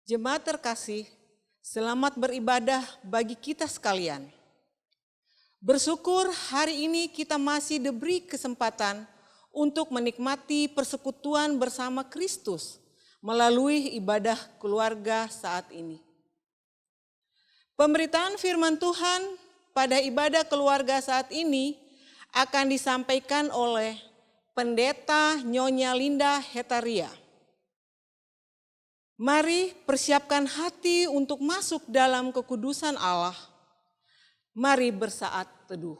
Jemaat terkasih, selamat beribadah bagi kita sekalian. Bersyukur hari ini kita masih diberi kesempatan untuk menikmati persekutuan bersama Kristus melalui ibadah keluarga saat ini. Pemberitaan firman Tuhan pada ibadah keluarga saat ini akan disampaikan oleh Pendeta Nyonya Linda Hetaria. Mari persiapkan hati untuk masuk dalam kekudusan Allah. Mari bersaat teduh.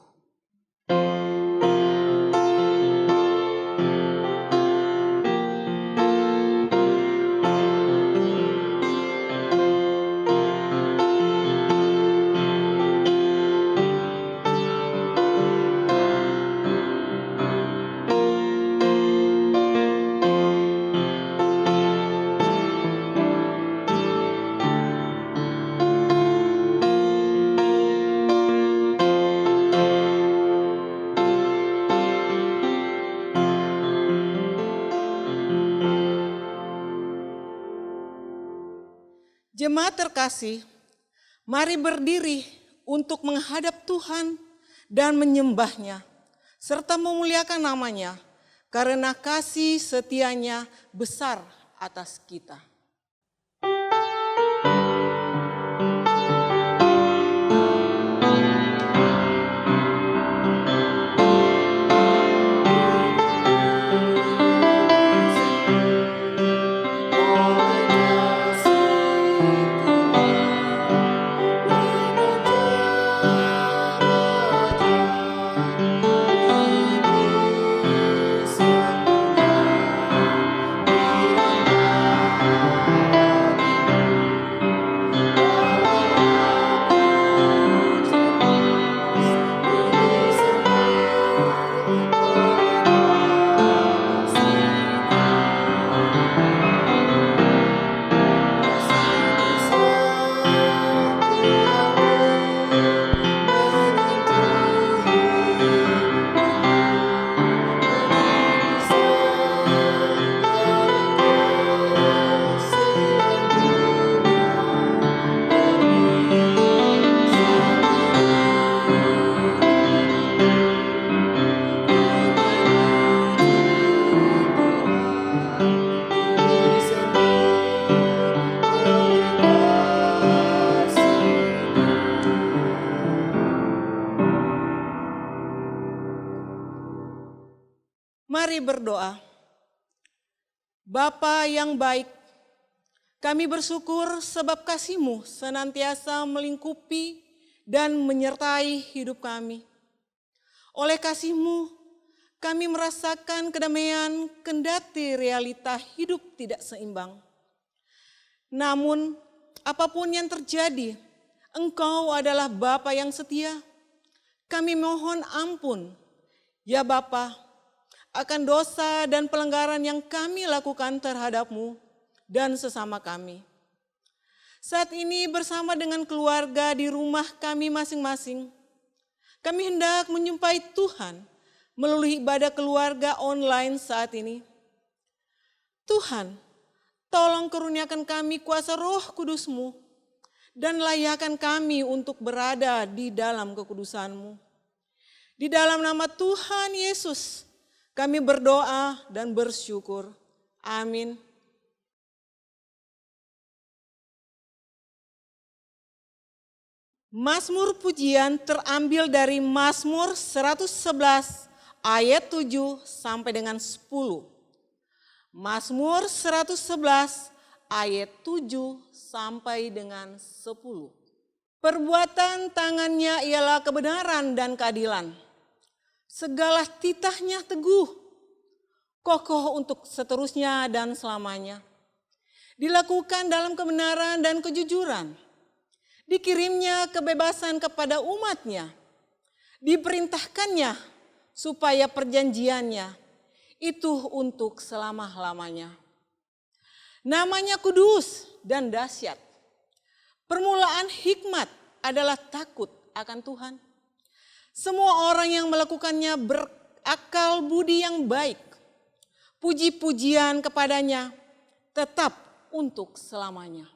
Jemaat terkasih, mari berdiri untuk menghadap Tuhan dan menyembah-Nya, serta memuliakan nama-Nya, karena kasih setianya besar atas kita. Mari berdoa. Bapa yang baik, kami bersyukur sebab kasih-Mu senantiasa melingkupi dan menyertai hidup kami. Oleh kasih-Mu, kami merasakan kedamaian kendati realita hidup tidak seimbang. Namun, apapun yang terjadi, Engkau adalah Bapa yang setia. Kami mohon ampun, ya Bapa, akan dosa dan pelanggaran yang kami lakukan terhadap-Mu dan sesama kami. Saat ini bersama dengan keluarga di rumah kami masing-masing, kami hendak menyembah Tuhan melalui ibadah keluarga online saat ini. Tuhan, tolong kurniakan kami kuasa Roh Kudus-Mu dan layakkan kami untuk berada di dalam kekudusan-Mu. Di dalam nama Tuhan Yesus, kami berdoa dan bersyukur. Amin. Mazmur pujian terambil dari Mazmur 111 ayat 7 sampai dengan 10. Mazmur 111 ayat 7 sampai dengan 10. Perbuatan tangannya ialah kebenaran dan keadilan. Segala titahnya teguh, kokoh untuk seterusnya dan selamanya. Dilakukan dalam kebenaran dan kejujuran. Dikirimnya kebebasan kepada umatnya. Diperintahkannya supaya perjanjiannya itu untuk selama-lamanya. Namanya kudus dan dahsyat. Permulaan hikmat adalah takut akan Tuhan. Semua orang yang melakukannya berakal budi yang baik. Puji-pujian kepadanya tetap untuk selamanya.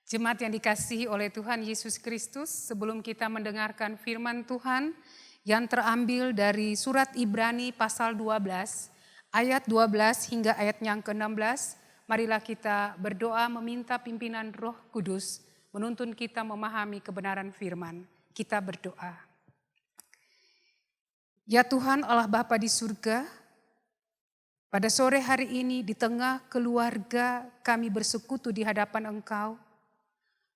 Jemaat yang dikasihi oleh Tuhan Yesus Kristus, sebelum kita mendengarkan firman Tuhan yang terambil dari surat Ibrani pasal 12, ayat 12 hingga ayat yang ke-16, marilah kita berdoa meminta pimpinan Roh Kudus menuntun kita memahami kebenaran firman. Kita berdoa. Ya Tuhan Allah Bapa di surga, pada sore hari ini di tengah keluarga kami bersekutu di hadapan Engkau.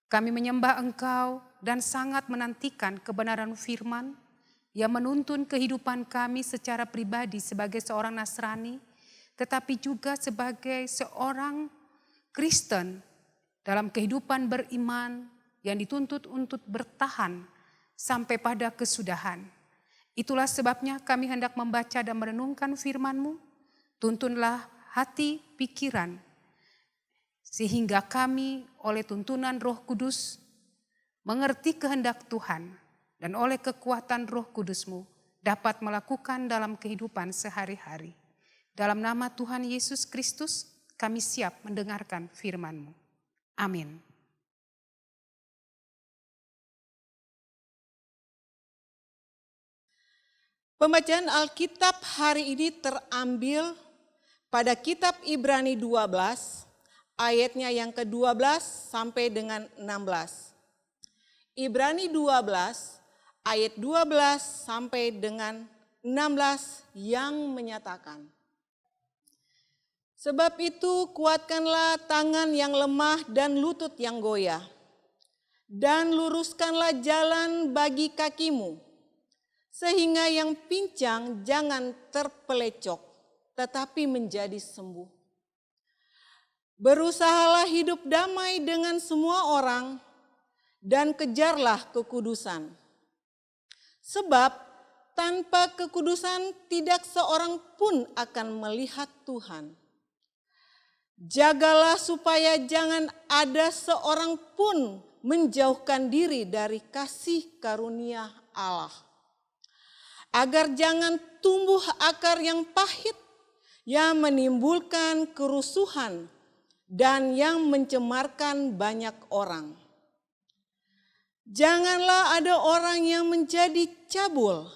Kami menyembah Engkau dan sangat menantikan kebenaran firman yang menuntun kehidupan kami secara pribadi sebagai seorang Nasrani, tetapi juga sebagai seorang Kristen dalam kehidupan beriman yang dituntut untuk bertahan sampai pada kesudahan. Itulah sebabnya kami hendak membaca dan merenungkan firman-Mu. Tuntunlah hati, pikiran, sehingga kami oleh tuntunan Roh Kudus mengerti kehendak Tuhan dan oleh kekuatan Roh Kudus-Mu dapat melakukan dalam kehidupan sehari-hari. Dalam nama Tuhan Yesus Kristus kami siap mendengarkan firman-Mu. Amin. Pembacaan Alkitab hari ini terambil pada kitab Ibrani 12, ayatnya yang ke-12 sampai dengan 16. Ibrani 12 ayat 12 sampai dengan 16 yang menyatakan, sebab itu kuatkanlah tangan yang lemah dan lutut yang goyah, dan luruskanlah jalan bagi kakimu, sehingga yang pincang jangan terpelecok, tetapi menjadi sembuh. Berusahalah hidup damai dengan semua orang dan kejarlah kekudusan. Sebab tanpa kekudusan tidak seorang pun akan melihat Tuhan. Jagalah supaya jangan ada seorang pun menjauhkan diri dari kasih karunia Allah. Agar jangan tumbuh akar yang pahit yang menimbulkan kerusuhan dan yang mencemarkan banyak orang. Janganlah ada orang yang menjadi cabul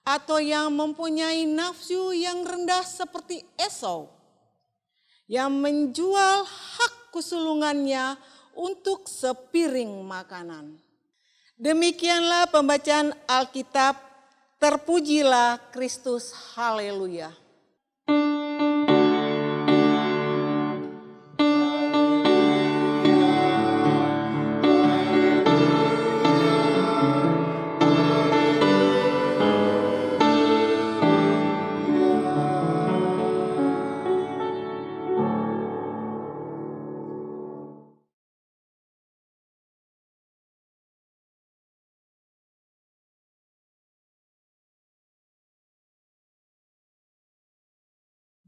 atau yang mempunyai nafsu yang rendah seperti Esau, yang menjual hak kesulungannya untuk sepiring makanan. Demikianlah pembacaan Alkitab, terpujilah Kristus, haleluya.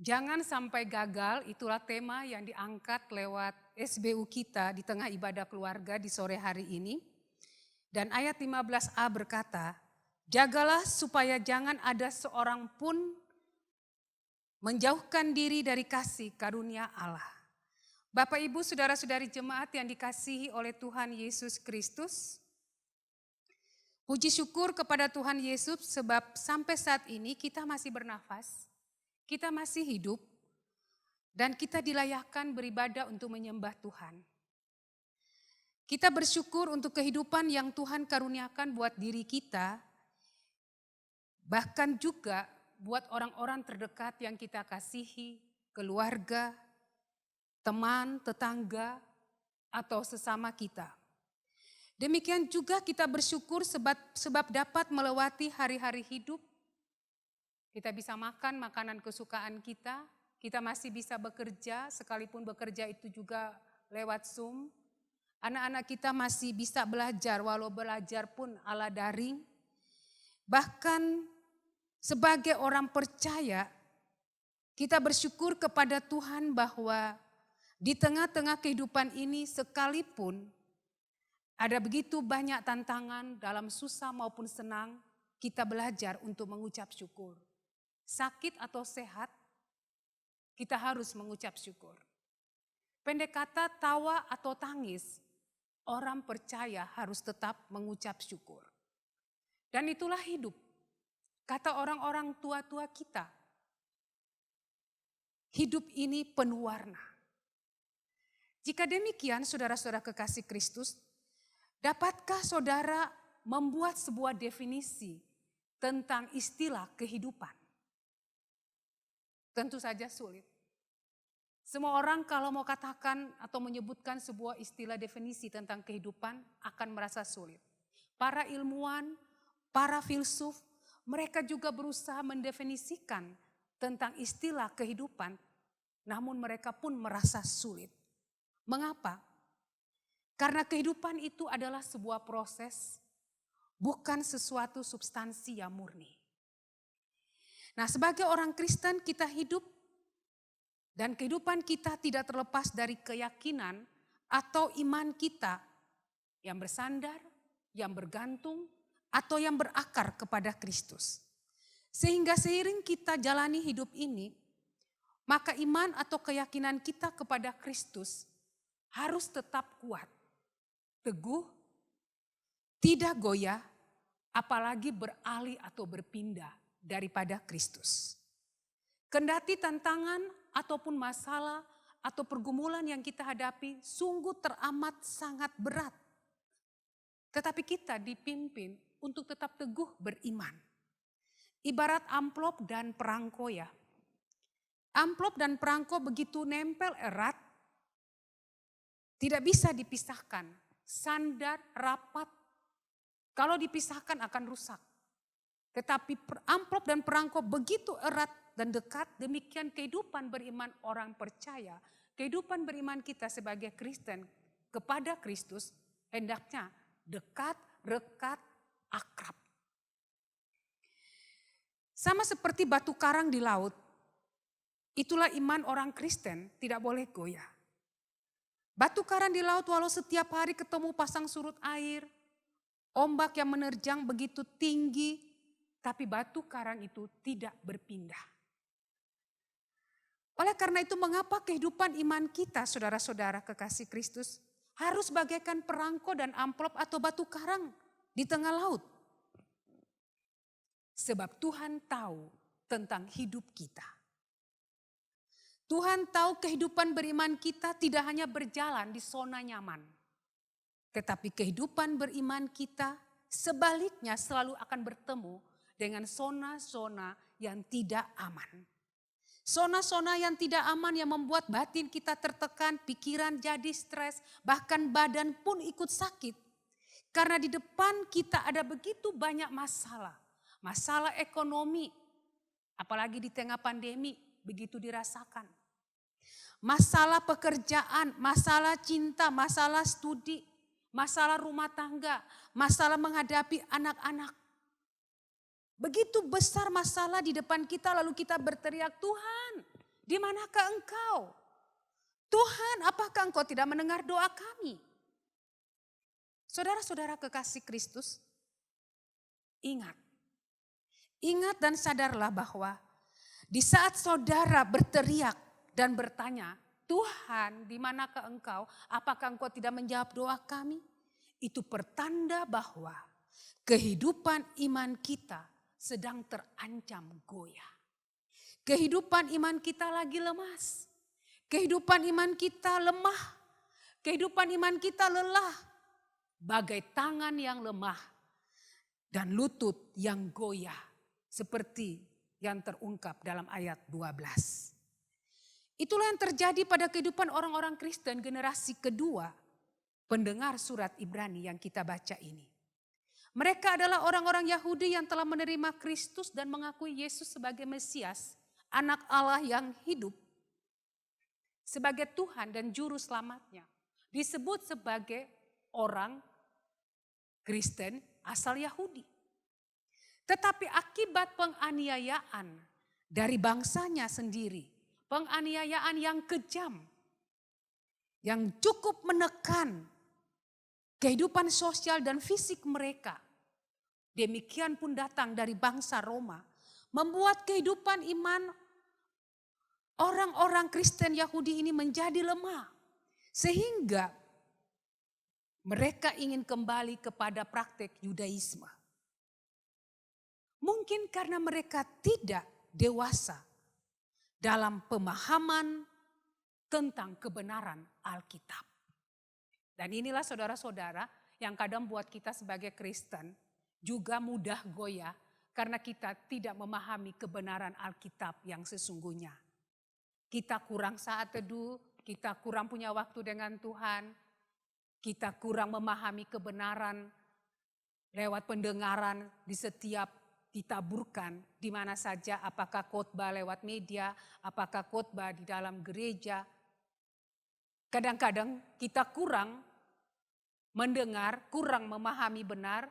Jangan sampai gagal, itulah tema yang diangkat lewat SBU kita di tengah ibadah keluarga di sore hari ini. Dan ayat 15a berkata, jagalah supaya jangan ada seorang pun menjauhkan diri dari kasih karunia Allah. Bapak Ibu saudara-saudari jemaat yang dikasihi oleh Tuhan Yesus Kristus, puji syukur kepada Tuhan Yesus sebab sampai saat ini kita masih bernafas. Kita masih hidup dan kita dilayakkan beribadah untuk menyembah Tuhan. Kita bersyukur untuk kehidupan yang Tuhan karuniakan buat diri kita, bahkan juga buat orang-orang terdekat yang kita kasihi, keluarga, teman, tetangga, atau sesama kita. Demikian juga kita bersyukur sebab dapat melewati hari-hari hidup. Kita bisa makan makanan kesukaan kita masih bisa bekerja, sekalipun bekerja itu juga lewat Zoom. Anak-anak kita masih bisa belajar, walau belajar pun ala daring. Bahkan sebagai orang percaya, kita bersyukur kepada Tuhan bahwa di tengah-tengah kehidupan ini sekalipun ada begitu banyak tantangan dalam susah maupun senang, kita belajar untuk mengucap syukur. Sakit atau sehat, kita harus mengucap syukur. Pendek kata tawa atau tangis, orang percaya harus tetap mengucap syukur. Dan itulah hidup. Kata orang-orang tua-tua kita, hidup ini penuh warna. Jika demikian, saudara-saudara kekasih Kristus, dapatkah saudara membuat sebuah definisi tentang istilah kehidupan? Tentu saja sulit. Semua orang kalau mau katakan atau menyebutkan sebuah istilah definisi tentang kehidupan akan merasa sulit. Para ilmuwan, para filsuf, mereka juga berusaha mendefinisikan tentang istilah kehidupan, namun mereka pun merasa sulit. Mengapa? Karena kehidupan itu adalah sebuah proses, bukan sesuatu substansi yang murni. Nah, sebagai orang Kristen kita hidup dan kehidupan kita tidak terlepas dari keyakinan atau iman kita yang bersandar, yang bergantung, atau yang berakar kepada Kristus. Sehingga seiring kita jalani hidup ini, maka iman atau keyakinan kita kepada Kristus harus tetap kuat, teguh, tidak goyah, apalagi beralih atau berpindah daripada Kristus. Kendati tantangan ataupun masalah atau pergumulan yang kita hadapi sungguh teramat sangat berat. Tetapi kita dipimpin untuk tetap teguh beriman. Ibarat amplop dan perangko ya. Amplop dan perangko begitu nempel erat, tidak bisa dipisahkan. Sandar, rapat, kalau dipisahkan akan rusak. Tetapi amplop dan perangko begitu erat dan dekat, demikian kehidupan beriman orang percaya, kehidupan beriman kita sebagai Kristen kepada Kristus hendaknya dekat, rekat, akrab. Sama seperti batu karang di laut, itulah iman orang Kristen tidak boleh goyah. Batu karang di laut walau setiap hari ketemu pasang surut air, ombak yang menerjang begitu tinggi, tapi batu karang itu tidak berpindah. Oleh karena itu mengapa kehidupan iman kita saudara-saudara kekasih Kristus harus bagaikan perangko dan amplop atau batu karang di tengah laut? Sebab Tuhan tahu tentang hidup kita. Tuhan tahu kehidupan beriman kita tidak hanya berjalan di zona nyaman. Tetapi kehidupan beriman kita sebaliknya selalu akan bertemu dengan zona-zona yang tidak aman. Zona-zona yang tidak aman yang membuat batin kita tertekan, pikiran jadi stres, bahkan badan pun ikut sakit. Karena di depan kita ada begitu banyak masalah. Masalah ekonomi, apalagi di tengah pandemi, begitu dirasakan. Masalah pekerjaan, masalah cinta, masalah studi, masalah rumah tangga, masalah menghadapi anak-anak. Begitu besar masalah di depan kita lalu kita berteriak, Tuhan, di manakah Engkau? Tuhan, apakah Engkau tidak mendengar doa kami? Saudara-saudara kekasih Kristus, ingat dan sadarlah bahwa di saat saudara berteriak dan bertanya, Tuhan, di manakah Engkau? Apakah Engkau tidak menjawab doa kami? Itu pertanda bahwa kehidupan iman kita sedang terancam goyah. Kehidupan iman kita lagi lemas. Kehidupan iman kita lemah. Kehidupan iman kita lelah. Bagai tangan yang lemah dan lutut yang goyah. Seperti yang terungkap dalam ayat 12. Itulah yang terjadi pada kehidupan orang-orang Kristen generasi kedua pendengar surat Ibrani yang kita baca ini. Mereka adalah orang-orang Yahudi yang telah menerima Kristus dan mengakui Yesus sebagai Mesias, anak Allah yang hidup, sebagai Tuhan dan Juru Selamatnya. Disebut sebagai orang Kristen asal Yahudi. Tetapi akibat penganiayaan dari bangsanya sendiri, penganiayaan yang kejam, yang cukup menekan kehidupan sosial dan fisik mereka. Demikian pun datang dari bangsa Roma. Membuat kehidupan iman orang-orang Kristen Yahudi ini menjadi lemah. Sehingga Mereka ingin kembali kepada praktek Yudaisme. Mungkin karena mereka tidak dewasa dalam pemahaman tentang kebenaran Alkitab. Dan inilah saudara-saudara yang kadang buat kita sebagai Kristen juga mudah goyah karena kita tidak memahami kebenaran Alkitab yang sesungguhnya. Kita kurang saat teduh, kita kurang punya waktu dengan Tuhan, kita kurang memahami kebenaran lewat pendengaran di setiap ditaburkan di mana saja, apakah khotbah lewat media, apakah khotbah di dalam gereja. Kadang-kadang kita kurang mendengar, kurang memahami benar,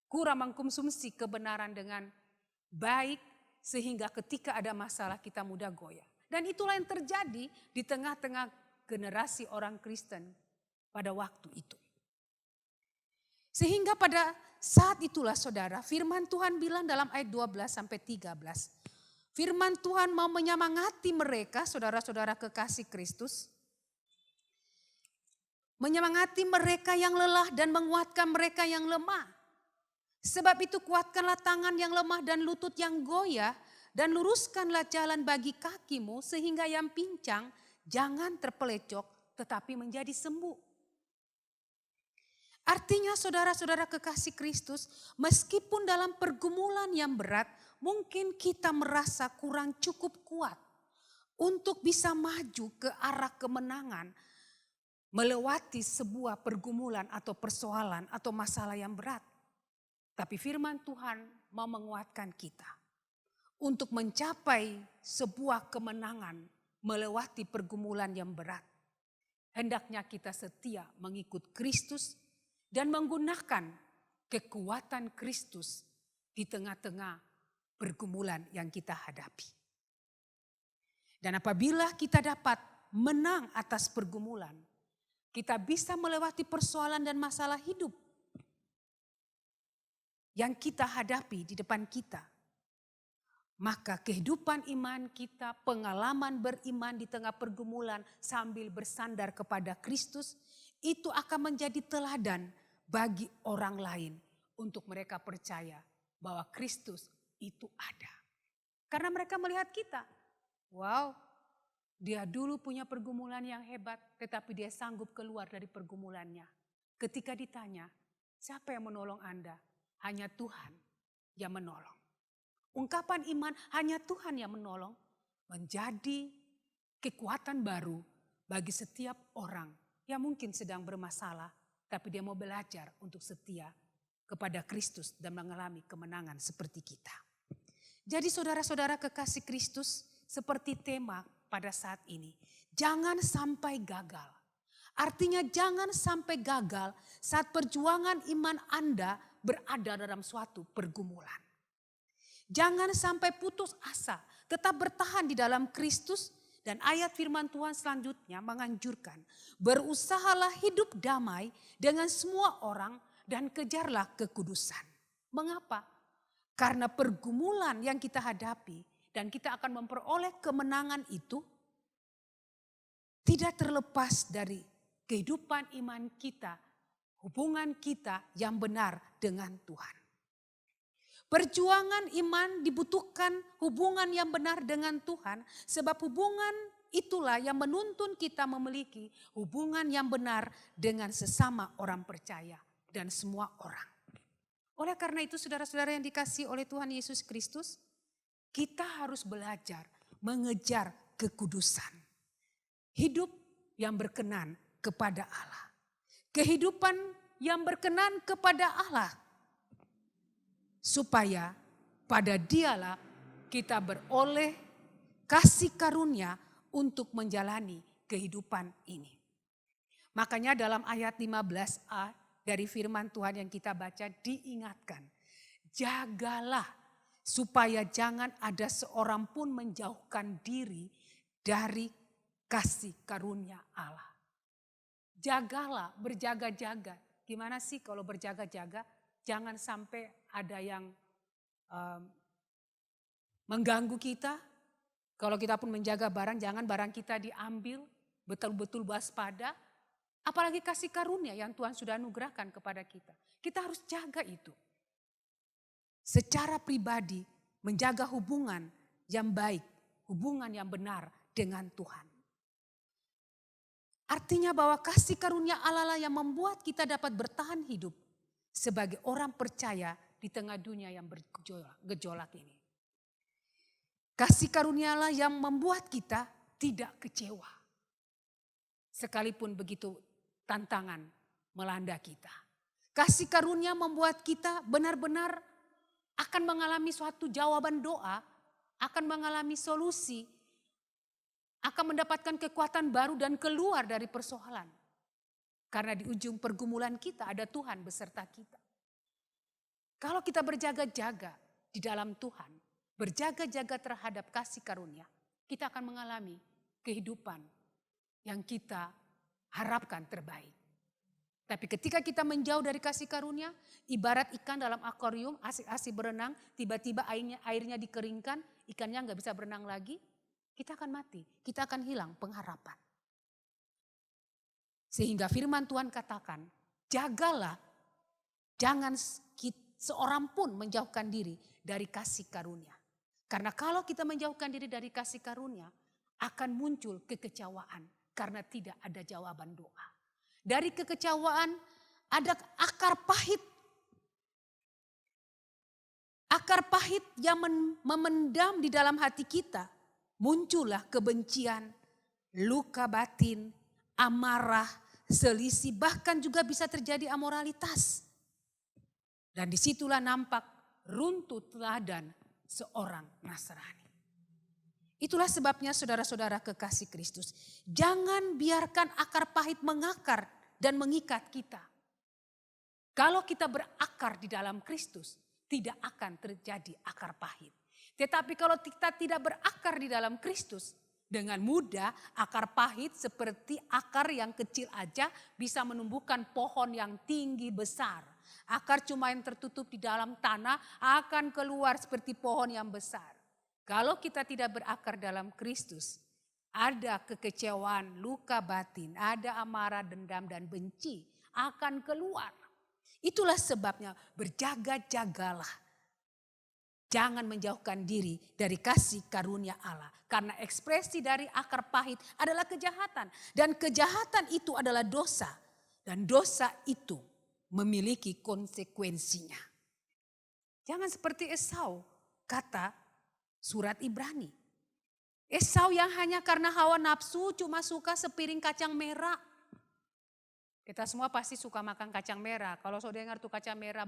kurang mengkonsumsi kebenaran dengan baik sehingga ketika ada masalah kita mudah goyah. Dan itulah yang terjadi di tengah-tengah generasi orang Kristen pada waktu itu. Sehingga pada saat itulah saudara, firman Tuhan bilang dalam ayat 12 sampai 13. Firman Tuhan mau menyemangati mereka, saudara-saudara kekasih Kristus. Menyemangati mereka yang lelah dan menguatkan mereka yang lemah. Sebab itu kuatkanlah tangan yang lemah dan lutut yang goyah, dan luruskanlah jalan bagi kakimu sehingga yang pincang jangan terpelecok tetapi menjadi sembuh. Artinya saudara-saudara kekasih Kristus, meskipun dalam pergumulan yang berat, mungkin kita merasa kurang cukup kuat untuk bisa maju ke arah kemenangan, melewati sebuah pergumulan atau persoalan atau masalah yang berat. Tapi firman Tuhan mau menguatkan kita untuk mencapai sebuah kemenangan melewati pergumulan yang berat. Hendaknya kita setia mengikut Kristus dan menggunakan kekuatan Kristus di tengah-tengah pergumulan yang kita hadapi. Dan apabila kita dapat menang atas pergumulan, kita bisa melewati persoalan dan masalah hidup yang kita hadapi di depan kita. Maka kehidupan iman kita, pengalaman beriman di tengah pergumulan sambil bersandar kepada Kristus, itu akan menjadi teladan bagi orang lain untuk mereka percaya bahwa Kristus itu ada. Karena mereka melihat kita, wow, dia dulu punya pergumulan yang hebat, tetapi dia sanggup keluar dari pergumulannya. Ketika ditanya, siapa yang menolong Anda? Hanya Tuhan yang menolong. Ungkapan iman hanya Tuhan yang menolong menjadi kekuatan baru bagi setiap orang yang mungkin sedang bermasalah, tapi dia mau belajar untuk setia kepada Kristus dan mengalami kemenangan seperti kita. Jadi saudara-saudara kekasih Kristus, seperti tema pada saat ini, jangan sampai gagal. Artinya jangan sampai gagal saat perjuangan iman Anda berada dalam suatu pergumulan. Jangan sampai putus asa, tetap bertahan di dalam Kristus. Dan ayat firman Tuhan selanjutnya menganjurkan, berusahalah hidup damai dengan semua orang dan kejarlah kekudusan. Mengapa? Karena pergumulan yang kita hadapi dan kita akan memperoleh kemenangan itu tidak terlepas dari kehidupan iman kita, hubungan kita yang benar dengan Tuhan. Perjuangan iman dibutuhkan hubungan yang benar dengan Tuhan, sebab hubungan itulah yang menuntun kita memiliki hubungan yang benar dengan sesama orang percaya dan semua orang. Oleh karena itu saudara-saudara yang dikasihi oleh Tuhan Yesus Kristus, kita harus belajar mengejar kekudusan. Hidup yang berkenan kepada Allah. Kehidupan yang berkenan kepada Allah. Supaya pada Dialah kita beroleh kasih karunia untuk menjalani kehidupan ini. Makanya dalam ayat 15a dari firman Tuhan yang kita baca diingatkan. Jagalah supaya jangan ada seorang pun menjauhkan diri dari kasih karunia Allah. Jagalah, berjaga-jaga. Gimana sih kalau berjaga-jaga? Jangan sampai ada yang mengganggu kita. Kalau kita pun menjaga barang, jangan barang kita diambil, betul-betul waspada. Apalagi kasih karunia yang Tuhan sudah anugerahkan kepada kita. Kita harus jaga itu. Secara pribadi menjaga hubungan yang baik, hubungan yang benar dengan Tuhan. Artinya bahwa kasih karunia Allah lah yang membuat kita dapat bertahan hidup sebagai orang percaya di tengah dunia yang bergejolak ini. Kasih karunia Allah yang membuat kita tidak kecewa. Sekalipun begitu tantangan melanda kita. Kasih karunia membuat kita benar-benar akan mengalami suatu jawaban doa, akan mengalami solusi, akan mendapatkan kekuatan baru dan keluar dari persoalan. Karena di ujung pergumulan kita ada Tuhan beserta kita. Kalau kita berjaga-jaga di dalam Tuhan, berjaga-jaga terhadap kasih karunia, kita akan mengalami kehidupan yang kita harapkan terbaik. Tapi ketika kita menjauh dari kasih karunia, ibarat ikan dalam akuarium, asik-asik berenang, tiba-tiba airnya dikeringkan, ikannya nggak bisa berenang lagi, kita akan mati, kita akan hilang pengharapan. Sehingga firman Tuhan katakan, jagalah, jangan seorang pun menjauhkan diri dari kasih karunia. Karena kalau kita menjauhkan diri dari kasih karunia, akan muncul kekecewaan karena tidak ada jawaban doa. Dari kekecewaan ada akar pahit. Akar pahit yang memendam di dalam hati kita. Muncullah kebencian, luka batin, amarah, selisih, bahkan juga bisa terjadi amoralitas. Dan disitulah nampak runtuh teladan seorang Nasrani. Itulah sebabnya saudara-saudara kekasih Kristus. Jangan biarkan akar pahit mengakar dan mengikat kita. Kalau kita berakar di dalam Kristus, tidak akan terjadi akar pahit. Tetapi kalau kita tidak berakar di dalam Kristus, dengan mudah akar pahit seperti akar yang kecil aja bisa menumbuhkan pohon yang tinggi besar. Akar cuma yang tertutup di dalam tanah akan keluar seperti pohon yang besar. Kalau kita tidak berakar dalam Kristus, ada kekecewaan, luka batin, ada amarah, dendam, dan benci akan keluar. Itulah sebabnya berjaga-jagalah. Jangan menjauhkan diri dari kasih karunia Allah. Karena ekspresi dari akar pahit adalah kejahatan. Dan kejahatan itu adalah dosa. Dan dosa itu memiliki konsekuensinya. Jangan seperti Esau, kata surat Ibrani. Esau yang hanya karena hawa nafsu cuma suka sepiring kacang merah. Kita semua pasti suka makan kacang merah. Kalau saudara dengar tuh kacang merah,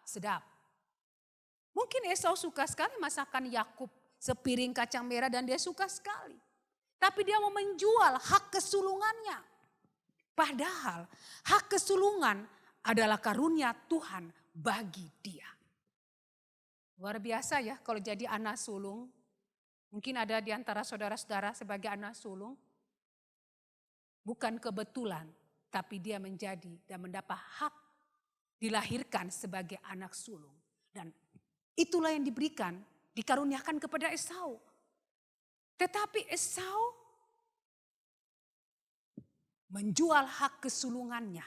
sedap. Mungkin Esau suka sekali masakan Yakub, sepiring kacang merah dan dia suka sekali. Tapi dia mau menjual hak kesulungannya. Padahal hak kesulungan adalah karunia Tuhan bagi dia. Luar biasa ya kalau jadi anak sulung. Mungkin ada di antara saudara-saudara sebagai anak sulung. Bukan kebetulan, tapi dia menjadi dan mendapat hak dilahirkan sebagai anak sulung. Dan itulah yang diberikan, dikaruniakan kepada Esau. Tetapi Esau menjual hak kesulungannya.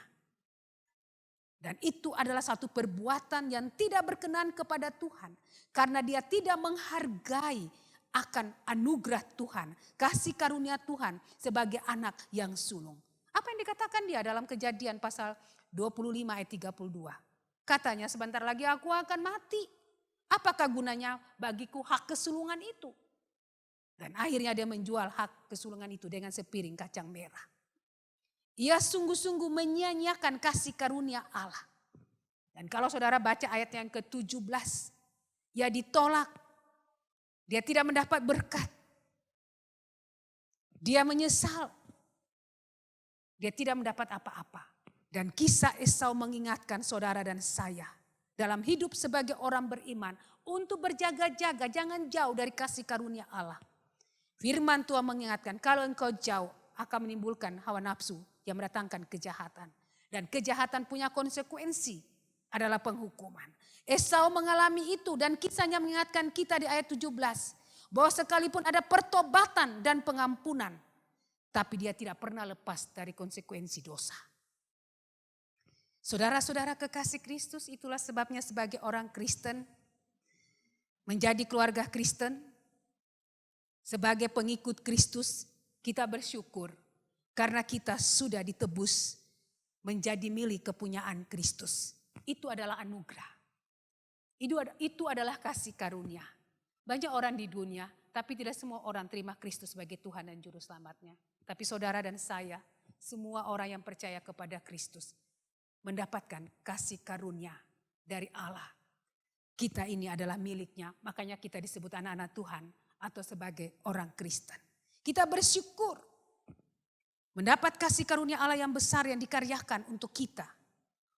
Dan itu adalah satu perbuatan yang tidak berkenan kepada Tuhan. Karena dia tidak menghargai akan anugerah Tuhan. Kasih karunia Tuhan sebagai anak yang sulung. Apa yang dikatakan dia dalam Kejadian pasal 25 ayat 32. Katanya sebentar lagi aku akan mati. Apakah gunanya bagiku hak kesulungan itu? Dan akhirnya dia menjual hak kesulungan itu dengan sepiring kacang merah. Ia sungguh-sungguh menyia-nyiakan kasih karunia Allah. Dan kalau saudara baca ayat yang ke-17, ia ditolak. Dia tidak mendapat berkat. Dia menyesal. Dia tidak mendapat apa-apa. Dan kisah Esau mengingatkan saudara dan saya dalam hidup sebagai orang beriman untuk berjaga-jaga, jangan jauh dari kasih karunia Allah. Firman Tuhan mengingatkan kalau engkau jauh akan menimbulkan hawa nafsu yang mendatangkan kejahatan. Dan kejahatan punya konsekuensi adalah penghukuman. Esau mengalami itu dan kisahnya mengingatkan kita di ayat 17. Bahwa sekalipun ada pertobatan dan pengampunan. Tapi dia tidak pernah lepas dari konsekuensi dosa. Saudara-saudara kekasih Kristus, itulah sebabnya sebagai orang Kristen, menjadi keluarga Kristen, sebagai pengikut Kristus, kita bersyukur karena kita sudah ditebus menjadi milik kepunyaan Kristus. Itu adalah anugerah. Itu adalah kasih karunia. Banyak orang di dunia, tapi tidak semua orang terima Kristus sebagai Tuhan dan Juru Selamatnya. Tapi saudara dan saya, semua orang yang percaya kepada Kristus mendapatkan kasih karunia dari Allah. Kita ini adalah miliknya, makanya kita disebut anak-anak Tuhan atau sebagai orang Kristen. Kita bersyukur mendapat kasih karunia Allah yang besar yang dikaryakan untuk kita.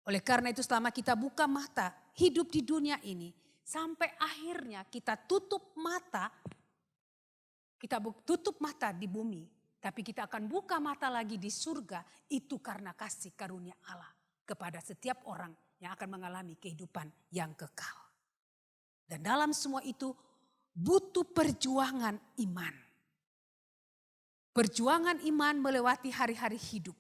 Oleh karena itu selama kita buka mata hidup di dunia ini, sampai akhirnya kita tutup mata di bumi. Tapi kita akan buka mata lagi di surga, itu karena kasih karunia Allah kepada setiap orang yang akan mengalami kehidupan yang kekal. Dan dalam semua itu butuh perjuangan iman. Perjuangan iman melewati hari-hari hidup.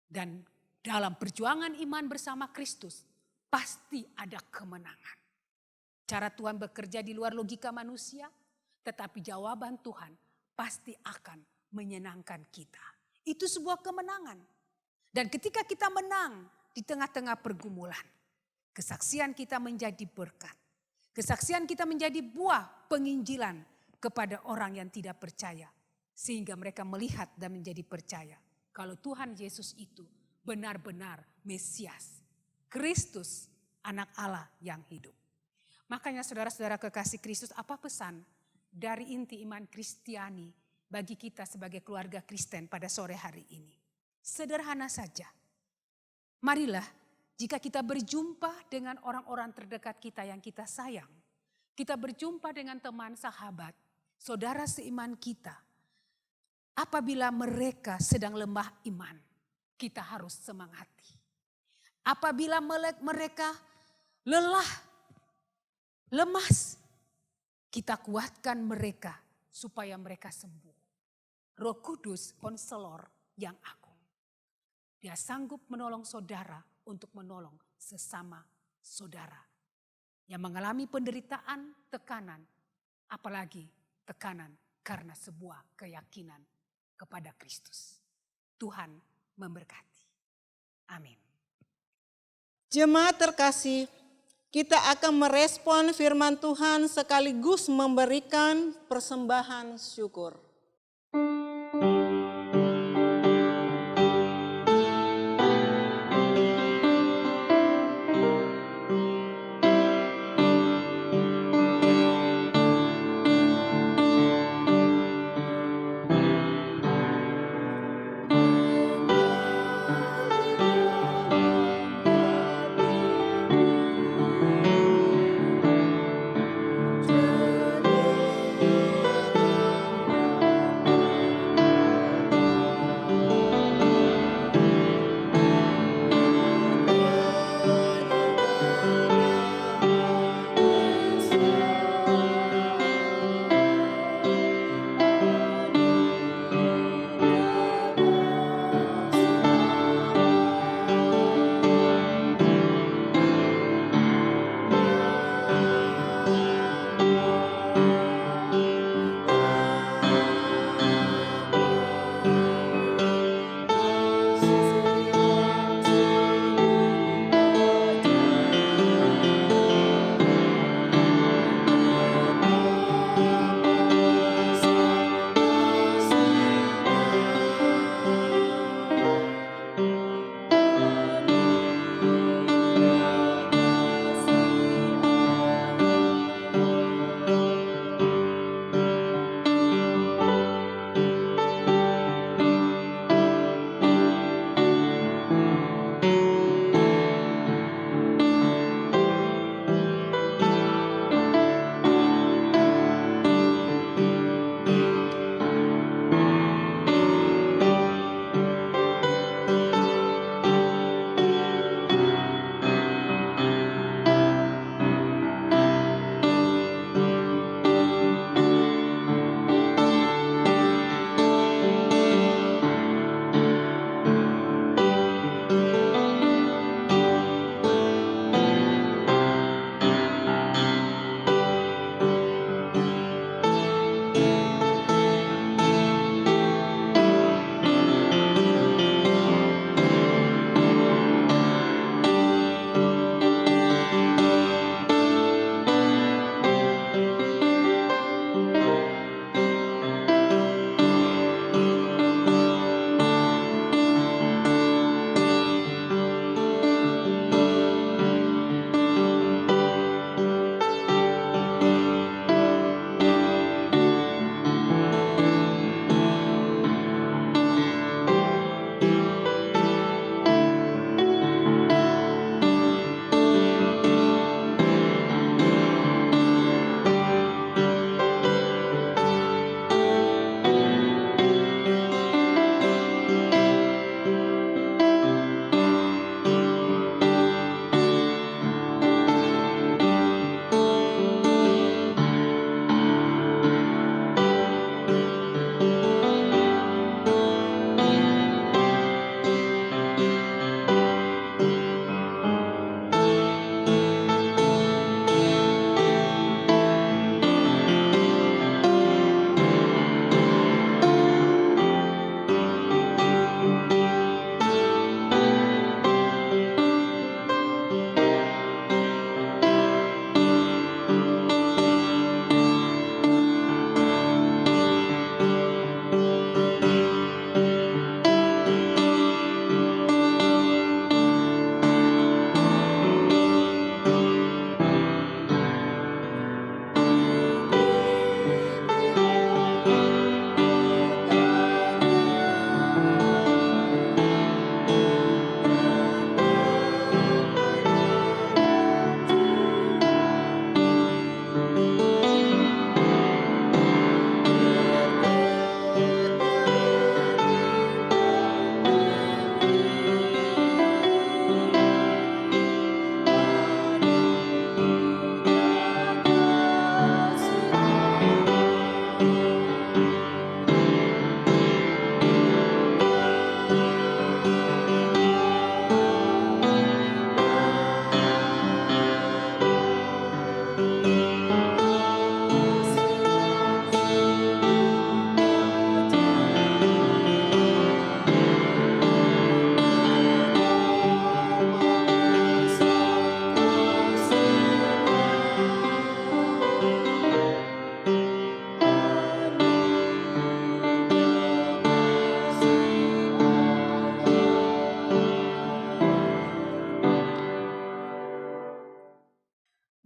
Dan dalam perjuangan iman bersama Kristus pasti ada kemenangan. Cara Tuhan bekerja di luar logika manusia, tetapi jawaban Tuhan pasti akan menyenangkan kita. Itu sebuah kemenangan. Dan ketika kita menang di tengah-tengah pergumulan, kesaksian kita menjadi berkat. Kesaksian kita menjadi buah penginjilan kepada orang yang tidak percaya. Sehingga mereka melihat dan menjadi percaya. Kalau Tuhan Yesus itu benar-benar Mesias. Kristus, anak Allah yang hidup. Makanya saudara-saudara kekasih Kristus, apa pesan dari inti iman Kristiani bagi kita sebagai keluarga Kristen pada sore hari ini? Sederhana saja. Marilah jika kita berjumpa dengan orang-orang terdekat kita yang kita sayang, kita berjumpa dengan teman, sahabat, saudara seiman kita, apabila mereka sedang lemah iman, kita harus semangati. Apabila mereka lelah, lemas, kita kuatkan mereka supaya mereka sembuh. Roh Kudus, konselor yang agung. Dia sanggup menolong saudara untuk menolong sesama saudara. Yang mengalami penderitaan, tekanan, apalagi tekanan karena sebuah keyakinan kepada Kristus. Tuhan memberkati. Amin. Jemaat terkasih, kita akan merespon firman Tuhan sekaligus memberikan persembahan syukur.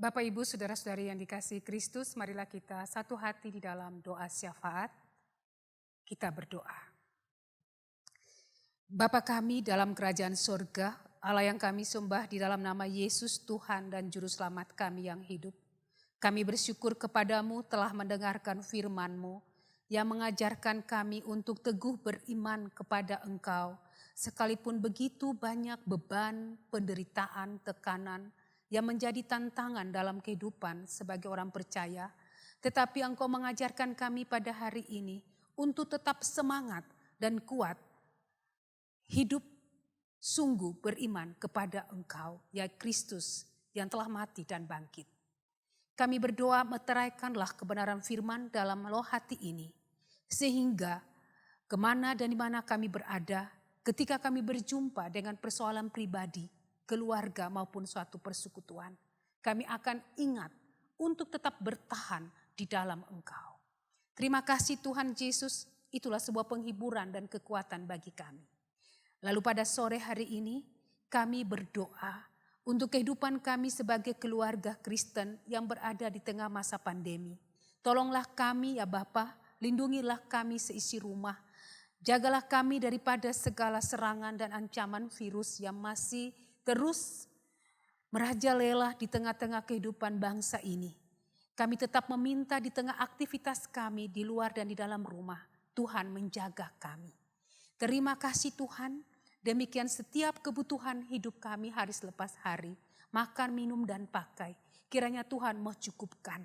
Bapak, Ibu, saudara-saudari yang dikasihi Kristus, marilah kita satu hati di dalam doa syafaat. Kita berdoa. Bapa kami dalam kerajaan surga, Allah yang kami sembah di dalam nama Yesus Tuhan dan Juru Selamat kami yang hidup. Kami bersyukur kepadamu telah mendengarkan firman-Mu yang mengajarkan kami untuk teguh beriman kepada Engkau. Sekalipun begitu banyak beban, penderitaan, tekanan yang menjadi tantangan dalam kehidupan sebagai orang percaya, tetapi Engkau mengajarkan kami pada hari ini untuk tetap semangat dan kuat, hidup sungguh beriman kepada Engkau, ya Kristus yang telah mati dan bangkit. Kami berdoa meteraikanlah kebenaran firman dalam loh hati ini, sehingga kemana dan di mana kami berada, ketika kami berjumpa dengan persoalan pribadi, keluarga maupun suatu persekutuan, kami akan ingat untuk tetap bertahan di dalam Engkau. Terima kasih Tuhan Yesus, itulah sebuah penghiburan dan kekuatan bagi kami. Lalu pada sore hari ini kami berdoa untuk kehidupan kami sebagai keluarga Kristen yang berada di tengah masa pandemi. Tolonglah kami ya Bapa, lindungilah kami seisi rumah. Jagalah kami daripada segala serangan dan ancaman virus yang masih terus merajalela di tengah-tengah kehidupan bangsa ini. Kami tetap meminta di tengah aktivitas kami di luar dan di dalam rumah, Tuhan menjaga kami. Terima kasih Tuhan, demikian setiap kebutuhan hidup kami hari selepas hari, makan, minum, dan pakai. Kiranya Tuhan mau cukupkan,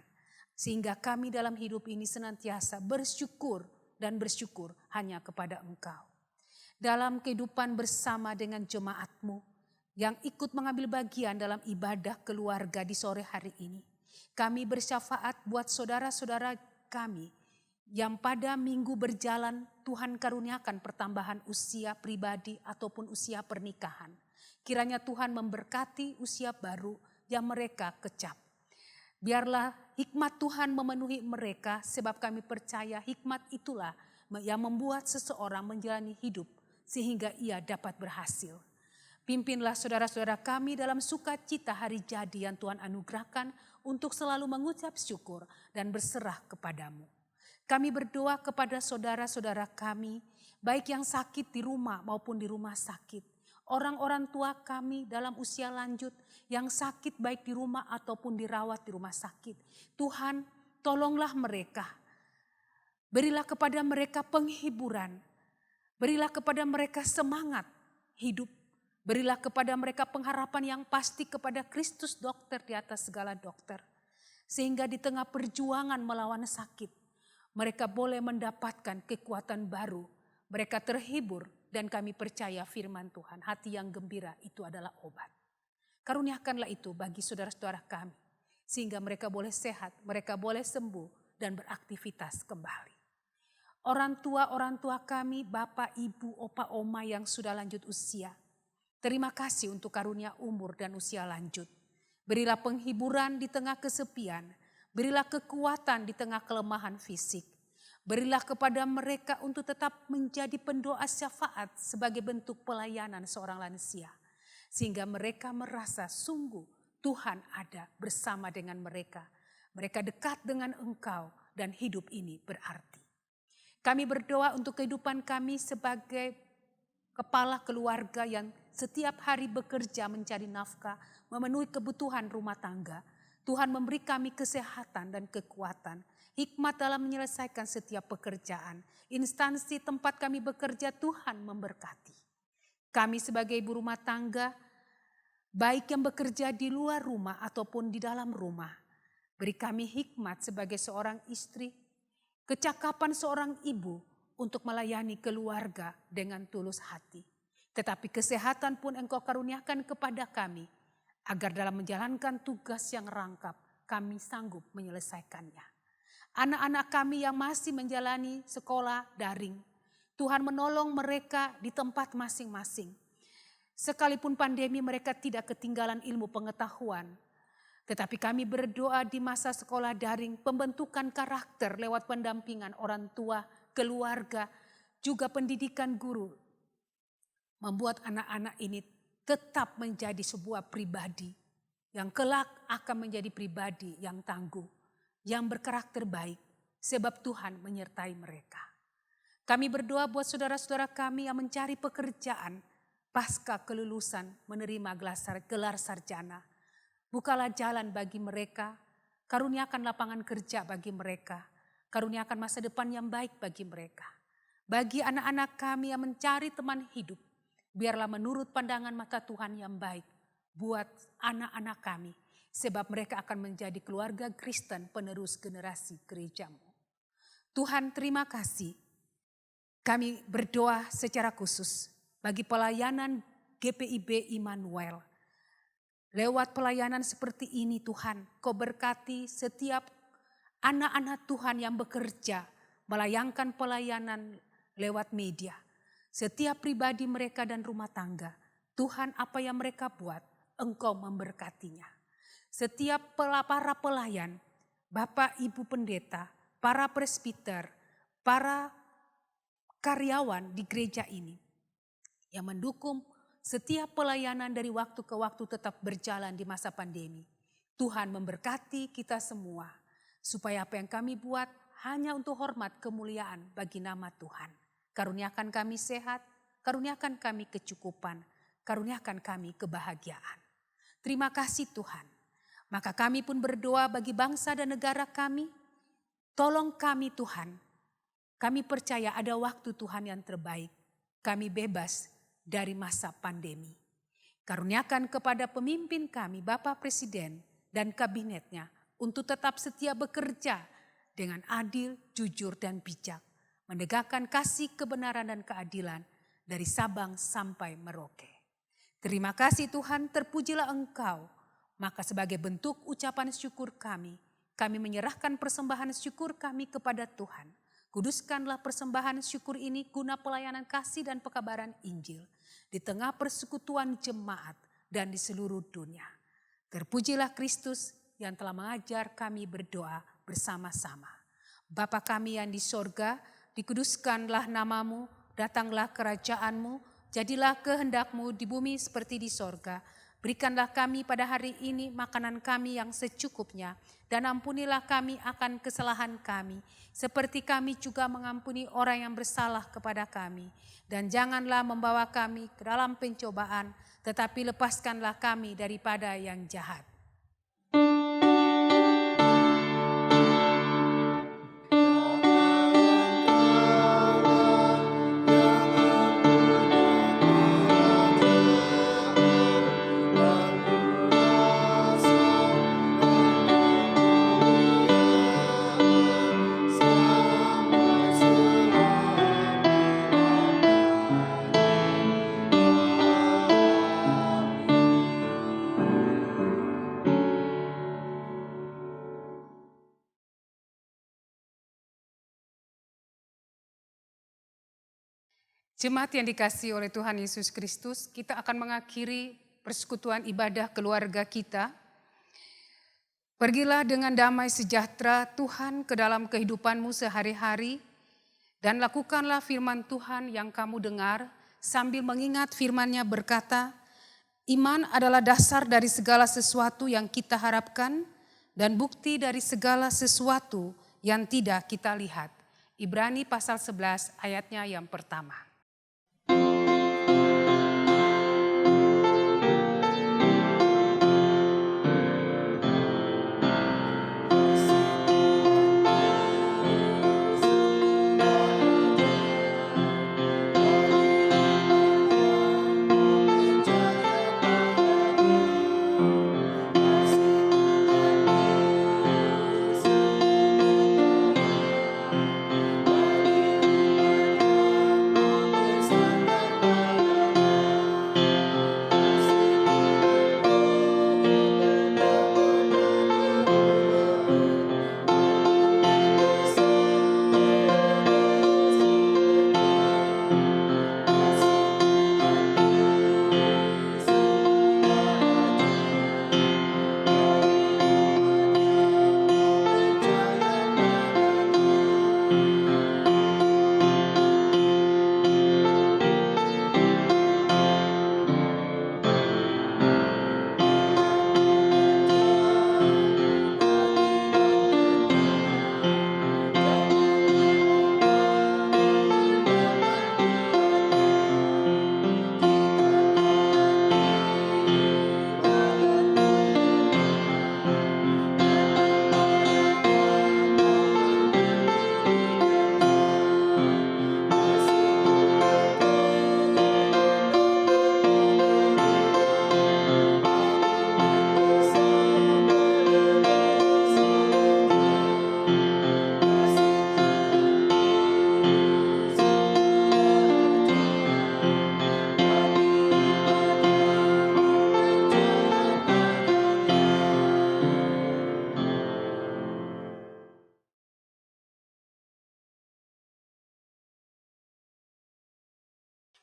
sehingga kami dalam hidup ini senantiasa bersyukur dan bersyukur hanya kepada Engkau. Dalam kehidupan bersama dengan jemaat-Mu, yang ikut mengambil bagian dalam ibadah keluarga di sore hari ini. Kami bersyafaat buat saudara-saudara kami yang pada minggu berjalan Tuhan karuniakan pertambahan usia pribadi ataupun usia pernikahan. Kiranya Tuhan memberkati usia baru yang mereka kecap. Biarlah hikmat Tuhan memenuhi mereka, sebab kami percaya hikmat itulah yang membuat seseorang menjalani hidup sehingga ia dapat berhasil. Pimpinlah saudara-saudara kami dalam sukacita hari jadi yang Tuhan anugerahkan untuk selalu mengucap syukur dan berserah kepadamu. Kami berdoa kepada saudara-saudara kami, baik yang sakit di rumah maupun di rumah sakit. Orang-orang tua kami dalam usia lanjut yang sakit baik di rumah ataupun dirawat di rumah sakit. Tuhan, tolonglah mereka. Berilah kepada mereka penghiburan. Berilah kepada mereka semangat hidup. Berilah kepada mereka pengharapan yang pasti kepada Kristus dokter di atas segala dokter. Sehingga di tengah perjuangan melawan sakit, mereka boleh mendapatkan kekuatan baru. Mereka terhibur dan kami percaya firman Tuhan. Hati yang gembira itu adalah obat. Karuniakanlah itu bagi saudara-saudara kami. Sehingga mereka boleh sehat, mereka boleh sembuh dan beraktivitas kembali. Orang tua kami, bapak, ibu, opa, oma yang sudah lanjut usia. Terima kasih untuk karunia umur dan usia lanjut. Berilah penghiburan di tengah kesepian. Berilah kekuatan di tengah kelemahan fisik. Berilah kepada mereka untuk tetap menjadi pendoa syafaat sebagai bentuk pelayanan seorang lansia. Sehingga mereka merasa sungguh Tuhan ada bersama dengan mereka. Mereka dekat dengan Engkau dan hidup ini berarti. Kami berdoa untuk kehidupan kami sebagai kepala keluarga yang setiap hari bekerja mencari nafkah, memenuhi kebutuhan rumah tangga. Tuhan memberi kami kesehatan dan kekuatan, hikmat dalam menyelesaikan setiap pekerjaan. Instansi tempat kami bekerja Tuhan memberkati. Kami sebagai ibu rumah tangga, baik yang bekerja di luar rumah ataupun di dalam rumah, beri kami hikmat sebagai seorang istri, kecakapan seorang ibu untuk melayani keluarga dengan tulus hati. Tetapi kesehatan pun Engkau karuniakan kepada kami, agar dalam menjalankan tugas yang rangkap kami sanggup menyelesaikannya. Anak-anak kami yang masih menjalani sekolah daring, Tuhan menolong mereka di tempat masing-masing. Sekalipun pandemi mereka tidak ketinggalan ilmu pengetahuan. Tetapi kami berdoa di masa sekolah daring, pembentukan karakter lewat pendampingan orang tua, keluarga, juga pendidikan guru. Membuat anak-anak ini tetap menjadi sebuah pribadi yang kelak akan menjadi pribadi yang tangguh, yang berkarakter baik, sebab Tuhan menyertai mereka. Kami berdoa buat saudara-saudara kami yang mencari pekerjaan pasca kelulusan menerima gelar sarjana. Bukalah jalan bagi mereka, karuniakan lapangan kerja bagi mereka, karuniakan masa depan yang baik bagi mereka. Bagi anak-anak kami yang mencari teman hidup, biarlah menurut pandangan mata Tuhan yang baik buat anak-anak kami, sebab mereka akan menjadi keluarga Kristen penerus generasi gerejamu. Tuhan, terima kasih. Kami berdoa secara khusus bagi pelayanan GPIB Immanuel. Lewat pelayanan seperti ini Tuhan, Kau berkati setiap anak-anak Tuhan yang bekerja, melayangkan pelayanan lewat media. Setiap pribadi mereka dan rumah tangga, Tuhan apa yang mereka buat, Engkau memberkatinya. Setiap para pelayan, Bapak Ibu Pendeta, para presbiter, para karyawan di gereja ini yang mendukung setiap pelayanan dari waktu ke waktu tetap berjalan di masa pandemi. Tuhan memberkati kita semua supaya apa yang kami buat hanya untuk hormat kemuliaan bagi nama Tuhan. Karuniakan kami sehat, karuniakan kami kecukupan, karuniakan kami kebahagiaan. Terima kasih Tuhan. Maka kami pun berdoa bagi bangsa dan negara kami. Tolong kami Tuhan. Kami percaya ada waktu Tuhan yang terbaik. Kami bebas dari masa pandemi. Karuniakan kepada pemimpin kami, Bapak Presiden dan kabinetnya untuk tetap setia bekerja dengan adil, jujur dan bijak. Menegakkan kasih, kebenaran dan keadilan dari Sabang sampai Merauke. Terima kasih Tuhan, terpujilah Engkau. Maka sebagai bentuk ucapan syukur kami menyerahkan persembahan syukur kami kepada Tuhan. Kuduskanlah persembahan syukur ini guna pelayanan kasih dan pekabaran Injil di tengah persekutuan jemaat dan di seluruh dunia. Terpujilah Kristus yang telah mengajar kami berdoa bersama-sama. Bapa kami yang di sorga, dikuduskanlah namamu, datanglah kerajaanmu, jadilah kehendakmu di bumi seperti di sorga. Berikanlah kami pada hari ini makanan kami yang secukupnya, dan ampunilah kami akan kesalahan kami, seperti kami juga mengampuni orang yang bersalah kepada kami. Dan janganlah membawa kami ke dalam pencobaan, tetapi lepaskanlah kami daripada yang jahat. Jemaat yang dikasihi oleh Tuhan Yesus Kristus, kita akan mengakhiri persekutuan ibadah keluarga kita. Pergilah dengan damai sejahtera Tuhan ke dalam kehidupanmu sehari-hari, dan lakukanlah firman Tuhan yang kamu dengar sambil mengingat firman-Nya berkata, iman adalah dasar dari segala sesuatu yang kita harapkan dan bukti dari segala sesuatu yang tidak kita lihat. Ibrani pasal 11 ayatnya yang pertama.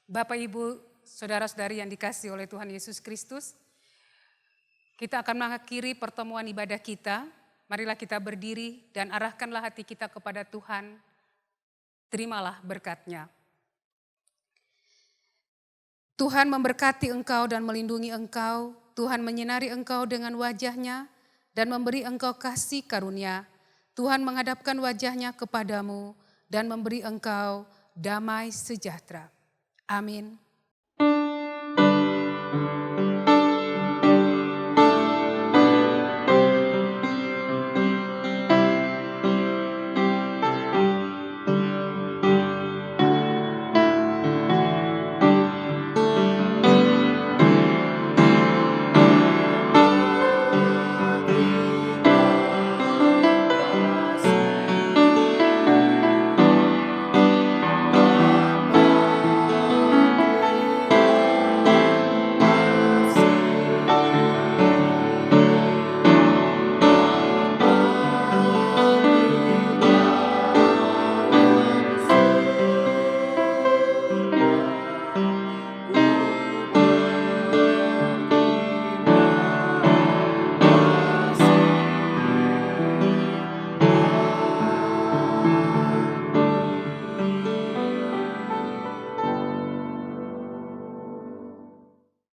Bapak, Ibu, saudara-saudari yang dikasihi oleh Tuhan Yesus Kristus, kita akan mengakhiri pertemuan ibadah kita. Marilah kita berdiri dan arahkanlah hati kita kepada Tuhan. Terimalah berkat-Nya. Tuhan memberkati engkau dan melindungi engkau. Tuhan menyinari engkau dengan wajah-Nya dan memberi engkau kasih karunia. Tuhan menghadapkan wajah-Nya kepadamu dan memberi engkau damai sejahtera. Amin.